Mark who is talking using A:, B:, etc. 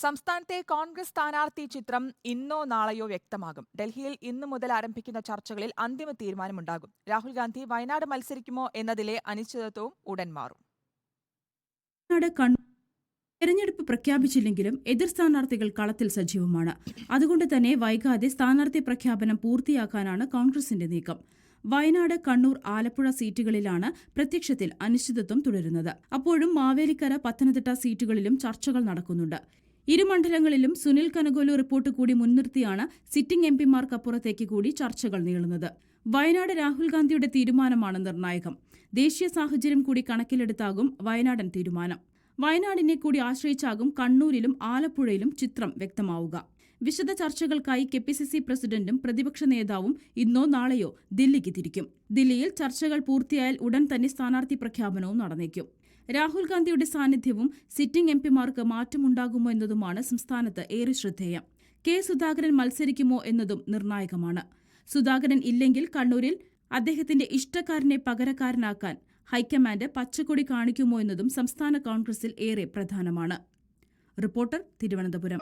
A: സംസ്ഥാനത്തെ കോൺഗ്രസ് സ്ഥാനാർത്ഥി ചിത്രം ഇന്നോ നാളെയോ വ്യക്തമാകും. ഡൽഹിയിൽ ഇന്നു മുതൽ ആരംഭിക്കുന്ന ചർച്ചകളിൽ അന്തിമ തീരുമാനമുണ്ടാകും. രാഹുൽ ഗാന്ധി വയനാട് മത്സരിക്കുമോ എന്നതിലെ അനിശ്ചിതത്വവും ഉടൻ മാറും.
B: തെരഞ്ഞെടുപ്പ് പ്രഖ്യാപിച്ചില്ലെങ്കിലും എതിർ സ്ഥാനാർത്ഥികൾ കളത്തിൽ സജീവമാണ്. അതുകൊണ്ട് തന്നെ വൈകാതെ സ്ഥാനാർത്ഥി പ്രഖ്യാപനം പൂർത്തിയാക്കാനാണ് കോൺഗ്രസിന്റെ നീക്കം. വയനാട്, കണ്ണൂർ, ആലപ്പുഴ സീറ്റുകളിലാണ് പ്രത്യക്ഷത്തിൽ അനിശ്ചിതത്വം തുടരുന്നത്. അപ്പോഴും മാവേലിക്കര, പത്തനംതിട്ട സീറ്റുകളിലും ചർച്ചകൾ നടക്കുന്നുണ്ട്. ഇരു മണ്ഡലങ്ങളിലും സുനിൽ കനകോലു റിപ്പോർട്ട് കൂടി മുൻനിർത്തിയാണ് സിറ്റിംഗ് എംപിമാർക്കപ്പുറത്തേക്ക് കൂടി ചർച്ചകൾ നീളുന്നത്. വയനാട് രാഹുൽ ഗാന്ധിയുടെ തീരുമാനമാണ് നിർണായകം. ദേശീയ സാഹചര്യം കൂടി കണക്കിലെടുത്താകും വയനാടൻ തീരുമാനം. വയനാടിനെ കൂടി ആശ്രയിച്ചാകും കണ്ണൂരിലും ആലപ്പുഴയിലും ചിത്രം വ്യക്തമാവുക. വിശദ ചർച്ചകൾക്കായി കെപിസിസി പ്രസിഡന്റും പ്രതിപക്ഷ നേതാവും ഇന്നോ നാളെയോ ദില്ലിക്ക് തിരിക്കും. ദില്ലിയിൽ ചർച്ചകൾ പൂർത്തിയായാൽ ഉടൻ തന്നെ സ്ഥാനാർത്ഥി പ്രഖ്യാപനവും നടന്നേക്കും. രാഹുൽ ഗാന്ധിയുടെ സാന്നിധ്യവും സിറ്റിംഗ് എംപിമാർക്ക് മാറ്റമുണ്ടാകുമോ എന്നതുമാണ് സംസ്ഥാനത്ത് ഏറെ ശ്രദ്ധേയം. കെ സുധാകരൻ മത്സരിക്കുമോ എന്നതും നിർണായകമാണ്. സുധാകരൻ ഇല്ലെങ്കിൽ കണ്ണൂരിൽ അദ്ദേഹത്തിന്റെ ഇഷ്ടക്കാരനെ പകരക്കാരനാക്കാൻ ഹൈക്കമാൻഡ് പച്ചക്കൊടി കാണിക്കുമോ എന്നതും സംസ്ഥാന കോൺഗ്രസിൽ ഏറെ പ്രധാനമാണ്. റിപ്പോർട്ടർ, തിരുവനന്തപുരം.